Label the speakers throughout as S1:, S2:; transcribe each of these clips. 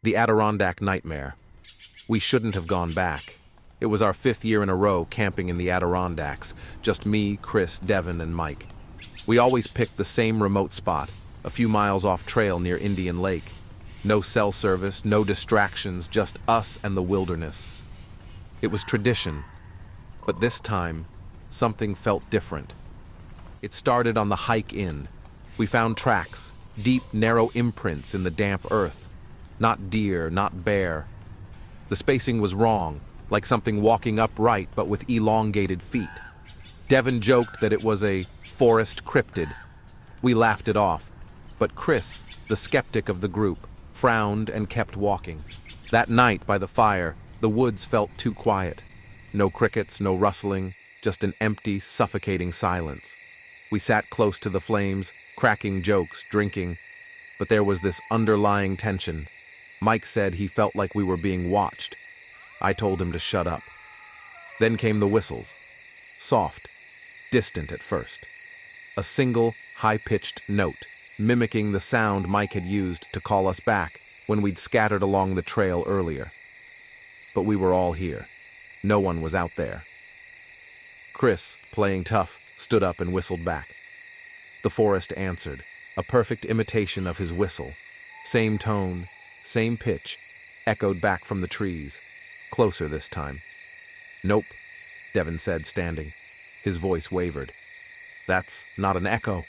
S1: The Adirondack nightmare. We shouldn't have gone back. It was our 5th year in a row camping in the Adirondacks, just me, Chris, Devin, and Mike. We always picked the same remote spot, a few miles off trail near Indian Lake. No cell service, no distractions, just us and the wilderness. It was tradition, but this time, something felt different. It started on the hike in. We found tracks, deep, narrow imprints in the damp earth. Not deer, not bear. The spacing was wrong, like something walking upright but with elongated feet. Devin joked that it was a forest cryptid. We laughed it off, but Chris, the skeptic of the group, frowned and kept walking. That night by the fire, the woods felt too quiet. No crickets, no rustling, just an empty, suffocating silence. We sat close to the flames, cracking jokes, drinking, but there was this underlying tension. Mike said he felt like we were being watched. I told him to shut up. Then came the whistles. Soft, distant at first. A single, high-pitched note, mimicking the sound Mike had used to call us back when we'd scattered along the trail earlier. But we were all here. No one was out there. Chris, playing tough, stood up and whistled back. The forest answered, a perfect imitation of his whistle. Same tone, same pitch, echoed back from the trees. Closer this time. Nope, Devin said, standing. His voice wavered. That's not an echo.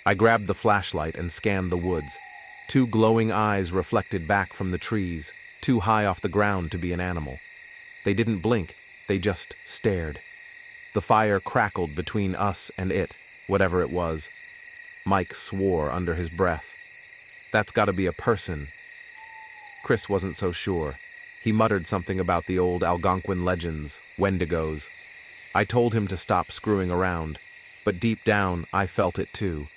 S1: I grabbed the flashlight and scanned the woods. 2 glowing eyes reflected back from the trees, too high off the ground to be an animal. They didn't blink, they just stared. The fire crackled between us and it, whatever it was. Mike swore under his breath. That's gotta be a person. Chris wasn't so sure. He muttered something about the old Algonquin legends, Wendigos. I told him to stop screwing around, but deep down I felt it too.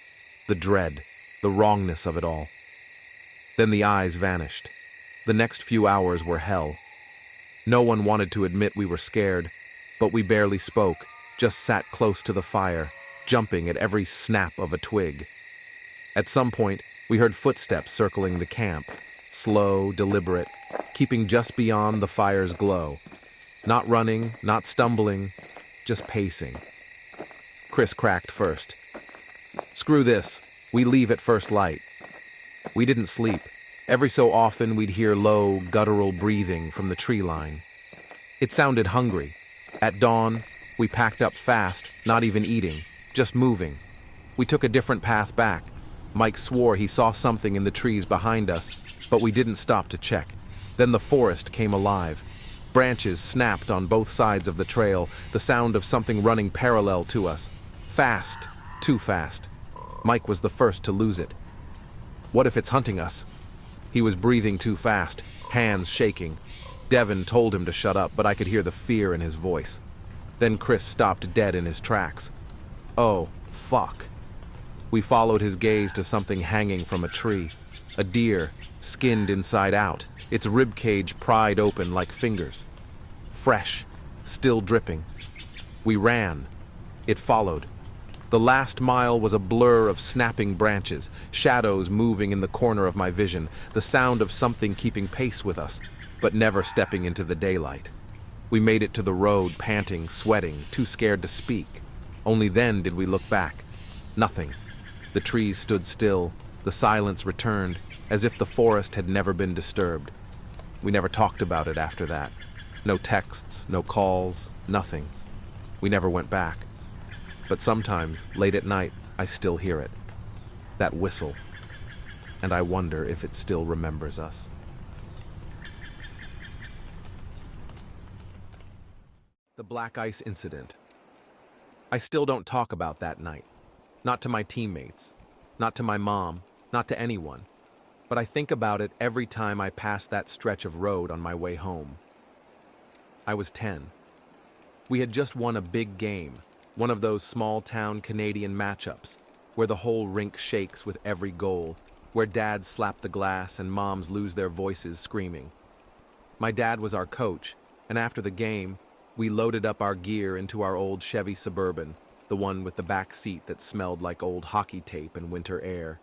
S1: The dread, the wrongness of it all. Then the eyes vanished. The next few hours were hell. No one wanted to admit we were scared, but we barely spoke, just sat close to the fire, jumping at every snap of a twig. At some point, we heard footsteps circling the camp, slow, deliberate, keeping just beyond the fire's glow. Not running, not stumbling, just pacing. Chris cracked first. Screw this, we leave at first light. We didn't sleep. Every so often we'd hear low, guttural breathing from the tree line. It sounded hungry. At dawn, we packed up fast, not even eating, just moving. We took a different path back. Mike swore he saw something in the trees behind us, but we didn't stop to check. Then the forest came alive. Branches snapped on both sides of the trail, the sound of something running parallel to us. Fast, too fast. Mike was the first to lose it. What if it's hunting us? He was breathing too fast, hands shaking. Devin told him to shut up, but I could hear the fear in his voice. Then Chris stopped dead in his tracks. Oh, fuck. We followed his gaze to something hanging from a tree. A deer, skinned inside out, its ribcage pried open like fingers. Fresh, still dripping. We ran. It followed. The last mile was a blur of snapping branches, shadows moving in the corner of my vision, the sound of something keeping pace with us, but never stepping into the daylight. We made it to the road, panting, sweating, too scared to speak. Only then did we look back. Nothing. The trees stood still, the silence returned, as if the forest had never been disturbed. We never talked about it after that. No texts, no calls, nothing. We never went back. But sometimes, late at night, I still hear it. That whistle. And I wonder if it still remembers us. The black ice incident. I still don't talk about that night. Not to my teammates. Not to my mom. Not to anyone. But I think about it every time I pass that stretch of road on my way home. I was 10. We had just won a big game. One of those small-town Canadian matchups, where the whole rink shakes with every goal, where dads slap the glass and moms lose their voices screaming. My dad was our coach, and after the game, we loaded up our gear into our old Chevy Suburban, the one with the back seat that smelled like old hockey tape and winter air.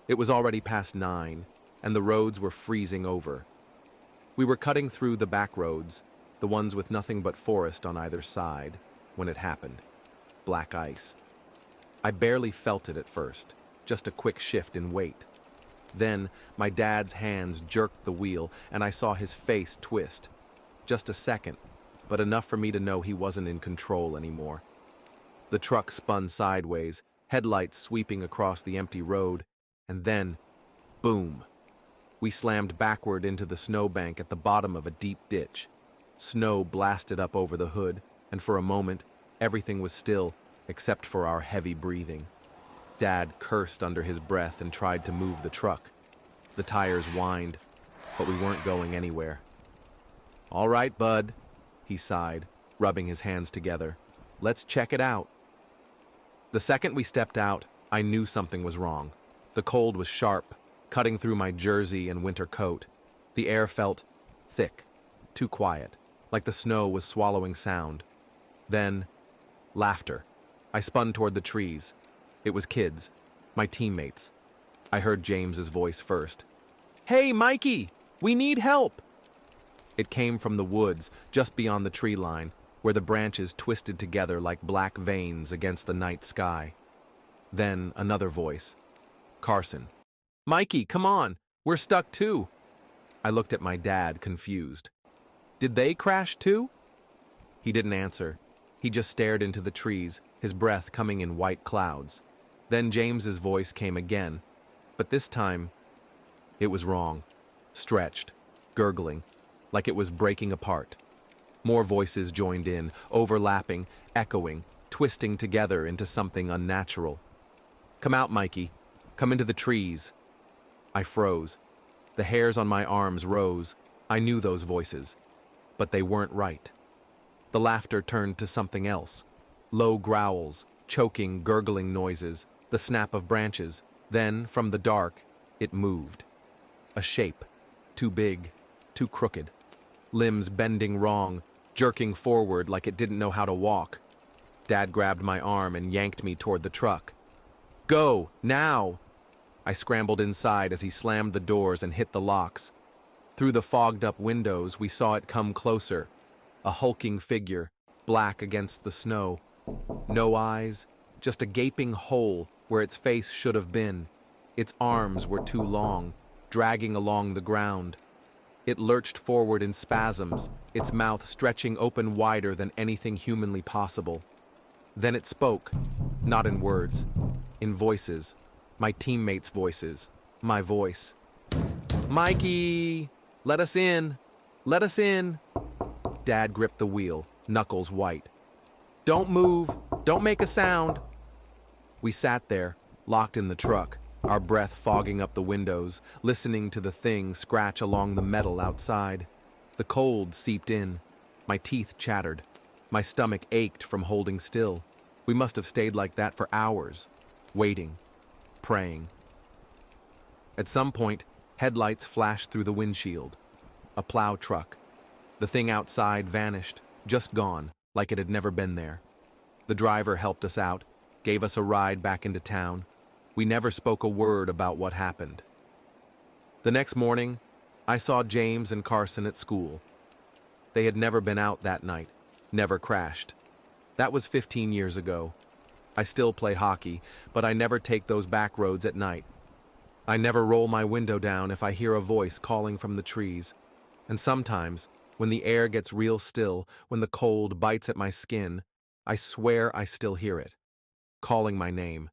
S1: It was already past 9, and the roads were freezing over. We were cutting through the back roads, the ones with nothing but forest on either side, when it happened. Black ice. I barely felt it at first, just a quick shift in weight. Then, my dad's hands jerked the wheel, and I saw his face twist. Just a second, but enough for me to know he wasn't in control anymore. The truck spun sideways, headlights sweeping across the empty road, and then, boom! We slammed backward into the snowbank at the bottom of a deep ditch. Snow blasted up over the hood, and for a moment, everything was still, except for our heavy breathing. Dad cursed under his breath and tried to move the truck. The tires whined, but we weren't going anywhere. "All right, bud," he sighed, rubbing his hands together. "Let's check it out." The second we stepped out, I knew something was wrong. The cold was sharp, cutting through my jersey and winter coat. The air felt thick, too quiet, like the snow was swallowing sound. Then, laughter. I spun toward the trees. It was kids, my teammates. I heard James's voice first. "Hey, Mikey! We need help!" It came from the woods, just beyond the tree line, where the branches twisted together like black veins against the night sky. Then another voice. Carson. "Mikey, come on! We're stuck too!" I looked at my dad, confused. "Did they crash too?" He didn't answer. He just stared into the trees, his breath coming in white clouds. Then James's voice came again, but this time, it was wrong. Stretched, gurgling, like it was breaking apart. More voices joined in, overlapping, echoing, twisting together into something unnatural. "Come out, Mikey. Come into the trees." I froze. The hairs on my arms rose. I knew those voices, but they weren't right. The laughter turned to something else. Low growls, choking, gurgling noises, the snap of branches. Then, from the dark, it moved. A shape, too big, too crooked. Limbs bending wrong, jerking forward like it didn't know how to walk. Dad grabbed my arm and yanked me toward the truck. "Go, now!" I scrambled inside as he slammed the doors and hit the locks. Through the fogged-up windows, we saw it come closer. A hulking figure, black against the snow. No eyes, just a gaping hole where its face should have been. Its arms were too long, dragging along the ground. It lurched forward in spasms, its mouth stretching open wider than anything humanly possible. Then it spoke, not in words, in voices. My teammates' voices, my voice. "Mikey! Let us in! Let us in!" Dad gripped the wheel, knuckles white. "Don't move! Don't make a sound!" We sat there, locked in the truck, our breath fogging up the windows, listening to the thing scratch along the metal outside. The cold seeped in. My teeth chattered. My stomach ached from holding still. We must have stayed like that for hours, waiting. Praying. At some point, headlights flashed through the windshield. A plow truck. The thing outside vanished, just gone, like it had never been there. The driver helped us out, gave us a ride back into town. We never spoke a word about what happened. The next morning, I saw James and Carson at school. They had never been out that night, never crashed. That was 15 years ago. I still play hockey, but I never take those back roads at night. I never roll my window down if I hear a voice calling from the trees. And sometimes, when the air gets real still, when the cold bites at my skin, I swear I still hear it, calling my name.